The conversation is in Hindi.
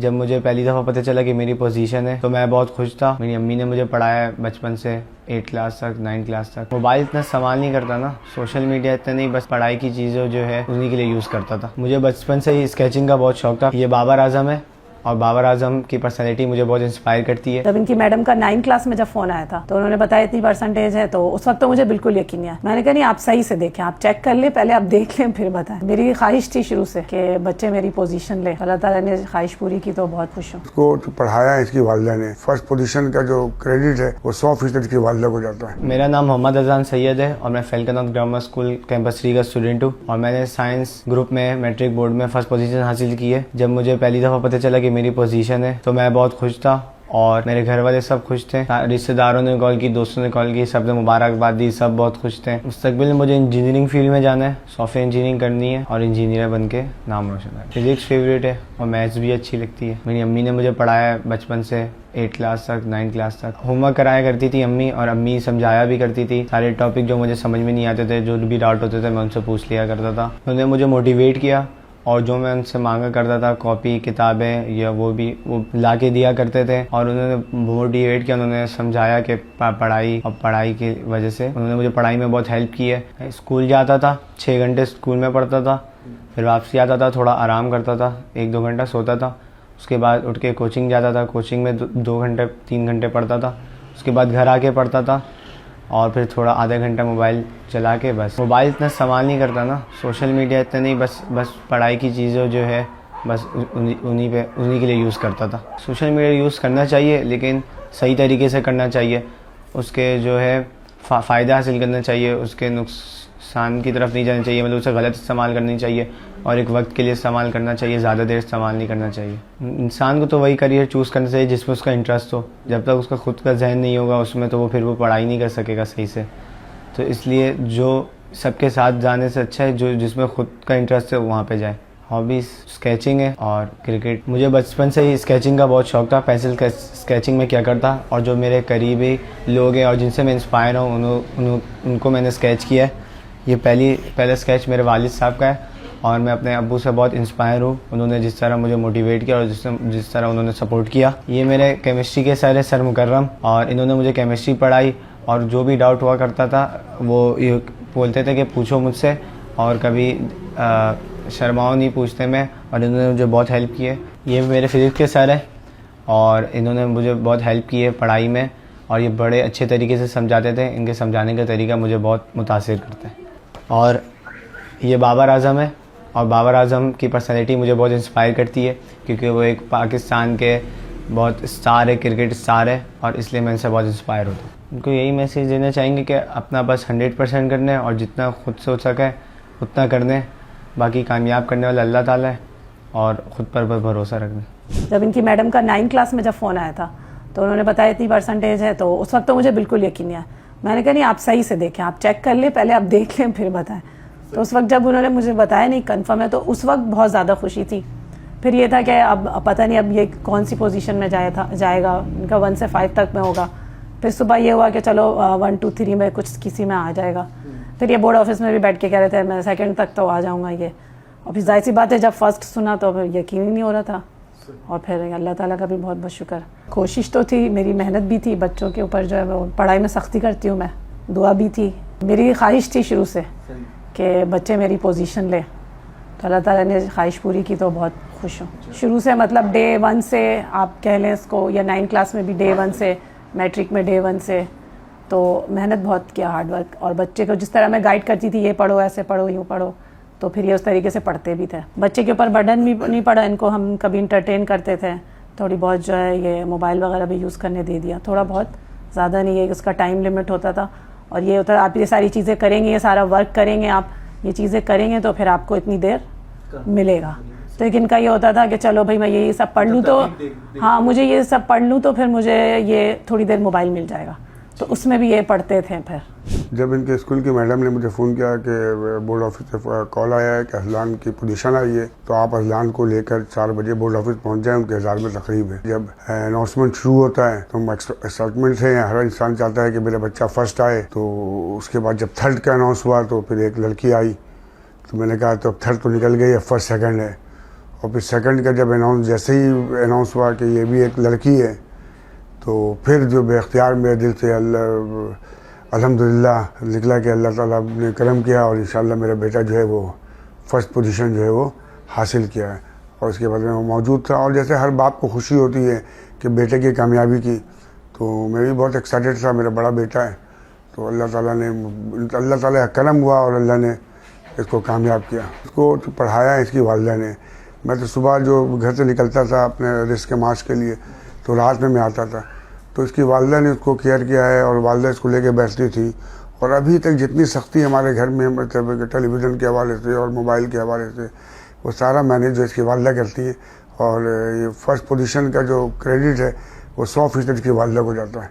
जब मुझे पहली दफ़ा पता चला कि मेरी पोजीशन है तो मैं बहुत खुश था। मेरी अम्मी ने मुझे पढ़ाया बचपन से 8 क्लास तक 9 क्लास तक। मोबाइल इतना इस्तेमाल नहीं करता ना, सोशल मीडिया इतना नहीं, बस पढ़ाई की चीज़ें जो है उन्हीं के लिए यूज़ करता था। मुझे बचपन से ही स्केचिंग का बहुत शौक था। ये बाबर आजम है और बाबर आजम की पर्सनैलिटी मुझे बहुत इंस्पायर करती है। जब इनकी मैडम का 9 क्लास में जब फोन आया था तो उन्होंने बताया इतनी परसेंटेज है, तो उस वक्त तो मुझे बिल्कुल यकीन नहीं आया। मैंने कहा नहीं, आप सही से देखें, आप चेक कर ले, पहले आप देख लें फिर बताएं। मेरी ख्वाहिश थी शुरू से कि बच्चे मेरी पोजीशन ले। अल्लाह ताला ने ख्वाहिश पूरी की तो बहुत खुश हूँ। उसको तो पढ़ाया इसकी वालिदा ने। फर्स्ट पोजीशन का जो क्रेडिट है वो 100% की वालिदा को जाता है। मेरा नाम मोहम्मद अजान सैयद है और मैं फैल्कन ग्रामर स्कूल कैंपस 3 का स्टूडेंट हूँ और मैंने साइंस ग्रुप में मैट्रिक बोर्ड में फर्स्ट पोजीशन हासिल की है। जब मुझे पहली दफ़ा पता चला कि मेरी पोजीशन है तो मैं बहुत खुश था और मेरे घर वाले सब खुश थे। रिश्तेदारों ने कॉल की, दोस्तों ने कॉल की, सब ने मुबारकबाद दी, सब बहुत खुश थे। मुस्तकबिल में मुझे इंजीनियरिंग फील्ड में जाना है, सॉफ्टवेयर इंजीनियरिंग करनी है और इंजीनियर बन के नाम रोशन है। फिजिक्स फेवरेट है और मैथ्स भी अच्छी लगती है। मेरी अम्मी ने मुझे पढ़ाया बचपन से 8 क्लास तक 9 क्लास तक। होमवर्क कराया करती थी अम्मी और अम्मी समझाया भी करती थी। सारे टॉपिक जो मुझे समझ में नहीं आते थे, जो भी डाउट होते थे, मैं उनसे पूछ लिया करता था। उन्होंने मुझे मोटिवेट किया और जो मैं उनसे मांगा करता था, कॉपी किताबें या वो ला के दिया करते थे और उन्होंने मोटिवेट किया। उन्होंने समझाया कि पढ़ाई और पढ़ाई की वजह से उन्होंने मुझे पढ़ाई में बहुत हेल्प की है। स्कूल जाता था, 6 घंटे स्कूल में पढ़ता था, फिर वापसी आता था, थोड़ा आराम करता था, 1-2 घंटा सोता था। उसके बाद उठ के कोचिंग जाता था, कोचिंग में 2 घंटे 3 घंटे पढ़ता था। उसके बाद घर आके पढ़ता था और फिर थोड़ा आधा घंटा मोबाइल चला के बस। मोबाइल इतना इस्तेमाल नहीं करता ना, सोशल मीडिया इतना नहीं, बस पढ़ाई की चीज़ें जो है बस उन्हीं के लिए यूज़ करता था। सोशल मीडिया यूज़ करना चाहिए लेकिन सही तरीके से करना चाहिए। उसके जो है फ़ायदा हासिल करना चाहिए, उसके नुकसान की तरफ नहीं जाना चाहिए, मतलब उसे गलत इस्तेमाल करनी चाहिए और एक वक्त के लिए इस्तेमाल करना चाहिए, ज़्यादा देर इस्तेमाल नहीं करना चाहिए। इंसान को तो वही करियर चूज़ करना चाहिए जिसमें उसका इंटरेस्ट हो। जब तक उसका खुद का जहन नहीं होगा उसमें तो फिर वो पढ़ाई नहीं कर सकेगा सही से। तो इसलिए जो सबके साथ जाने से अच्छा है जो जिसमें खुद का इंटरेस्ट है वहाँ पे जाए। हॉबीज़ स्केचिंग है और क्रिकेट। मुझे बचपन से ही स्केचिंग का बहुत शौक था। पेंसिल स्केचिंग में क्या करता और जो मेरे करीबी लोग हैं और जिनसे मैं इंस्पायर हूँ उनको मैंने स्केच किया है। ये पहला स्केच मेरे वालिद साहब का है और मैं अपने अब्बू से बहुत इंस्पायर हूँ। उन्होंने जिस तरह मुझे मोटिवेट किया और जिस तरह उन्होंने सपोर्ट किया। ये मेरे केमिस्ट्री के सर है, सर मुकर्रम, और इन्होंने मुझे केमिस्ट्री पढ़ाई और जो भी डाउट हुआ करता था वो ये बोलते थे कि पूछो मुझसे और कभी शर्माओ नहीं पूछते मैं, और इन्होंने मुझे बहुत हेल्प की है। ये मेरे फिज़िक्स के सर हैं और इन्होंने मुझे बहुत हेल्प की है पढ़ाई में और ये बड़े अच्छे तरीके से समझाते थे। इनके समझाने का तरीका मुझे बहुत मुतासिर करता है। और ये बाबर आजम है और बाबर आजम की पर्सनैलिटी मुझे बहुत इंस्पायर करती है क्योंकि वो एक पाकिस्तान के बहुत स्टार है, क्रिकेट स्टार है और इसलिए मैं इनसे बहुत इंस्पायर होता हूँ। उनको यही मैसेज देना चाहेंगे कि अपना बस 100% करना है और जितना खुद से हो सके उतना करना है। बाकी कामयाब करने वाला अल्लाह ताला है और ख़ुद पर भरोसा रखना है। जब इनकी मैडम का 9 क्लास में जब फ़ोन आया था तो उन्होंने बताया इतनी परसेंटेज है, तो उस वक्त तो मुझे बिल्कुल यकीन नहीं आया। मैंने कहा नहीं, आप सही से देखें, आप चेक कर ले, पहले आप देख लें फिर बताएं। तो उस वक्त जब उन्होंने मुझे बताया नहीं कंफर्म है तो उस वक्त बहुत ज़्यादा खुशी थी। फिर ये था कि अब पता नहीं अब ये कौन सी पोजीशन में जाएगा। इनका 1 से 5 तक में होगा। फिर सुबह ये हुआ कि चलो 1, 2, 3 में कुछ किसी में आ जाएगा। फिर ये बोर्ड ऑफिस में भी बैठ के कह रहे थे मैं 2nd तक तो आ जाऊँगा ये। और फिर जाहिर सी बात है जब फर्स्ट सुना तो फिर यकीन ही नहीं हो रहा था। और फिर अल्लाह ताला का भी बहुत बहुत शुक्र। कोशिश तो थी, मेरी मेहनत भी थी, बच्चों के ऊपर जो है वो पढ़ाई में सख्ती करती हूँ मैं, दुआ भी थी। मेरी ख्वाहिश थी शुरू से कि बच्चे मेरी पोजीशन ले, तो अल्लाह ताला ने ख्वाहिश पूरी की तो बहुत खुश हूँ। शुरू से मतलब डे 1 से आप कह लें इसको, या 9 क्लास में भी डे 1 से, मैट्रिक में डे 1 से, तो मेहनत बहुत किया, हार्डवर्क। और बच्चे को जिस तरह मैं गाइड करती थी, ये पढ़ो, ऐसे पढ़ो, यूँ पढ़ो, तो फिर ये उस तरीके से पढ़ते भी थे। बच्चे के ऊपर बर्डन भी नहीं पड़ा। इनको हम कभी इंटरटेन करते थे, थोड़ी बहुत जो है ये मोबाइल वगैरह भी यूज़ करने दे दिया, थोड़ा बहुत, ज़्यादा नहीं है। उसका टाइम लिमिट होता था और ये होता है आप ये सारी चीज़ें करेंगे, ये सारा वर्क करेंगे, आप ये चीज़ें करेंगे तो फिर आपको इतनी देर मिलेगा। तो एक इनका ये होता था कि चलो भाई मैं ये सब पढ़ लूँ तो हाँ, मुझे ये सब पढ़ लूँ तो फिर मुझे ये थोड़ी देर मोबाइल मिल जाएगा, तो उसमें भी ये पढ़ते थे। फिर जब इनके स्कूल की मैडम ने मुझे फ़ोन किया कि बोर्ड ऑफिस से कॉल आया है कि अजलान की पोजीशन आई है, तो आप अजलान को लेकर 4 बजे बोर्ड ऑफिस पहुंच जाएं, उनके हज़ार में तकरीब है। जब अनाउंसमेंट शुरू होता है तो हम एक्साइटमेंट से, हर इंसान चाहता है कि मेरा बच्चा फर्स्ट आए। तो उसके बाद जब 3rd का अनाउंस हुआ तो फिर एक लड़की आई, तो मैंने कहा तो अब 3rd तो निकल गई, अब 1st 2nd है। और फिर सेकंड का जब जैसे ही अनाउंस हुआ कि ये भी एक लड़की है, तो फिर जो बेख्तियार मेरे दिल से अल्हम्दुलिल्लाह निकला कि अल्लाह ताला ने करम किया और इंशाल्लाह मेरा बेटा जो है वो फर्स्ट पोजीशन जो है वो हासिल किया है और उसके बाद में वो मौजूद था। और जैसे हर बाप को खुशी होती है कि बेटे की कामयाबी की, तो मैं भी बहुत एक्साइटेड था। मेरा बड़ा बेटा है, तो अल्लाह ताला का करम हुआ और अल्लाह ने इसको कामयाब किया। इसको तो पढ़ाया इसकी वालिदा ने। मैं तो सुबह जो घर से निकलता था अपने रिस्क के मार्च के लिए, तो रात में मैं आता था, तो इसकी वालिदा ने उसको केयर किया है और वालिदा इसको लेके बैठती थी। और अभी तक जितनी सख्ती हमारे घर में मतलब टेलीविज़न के हवाले से और मोबाइल के हवाले से, वो सारा मैनेज जो इसकी वालिदा करती है। और ये फर्स्ट पोजीशन का जो क्रेडिट है वो 100% इसकी वालिदा को जाता है।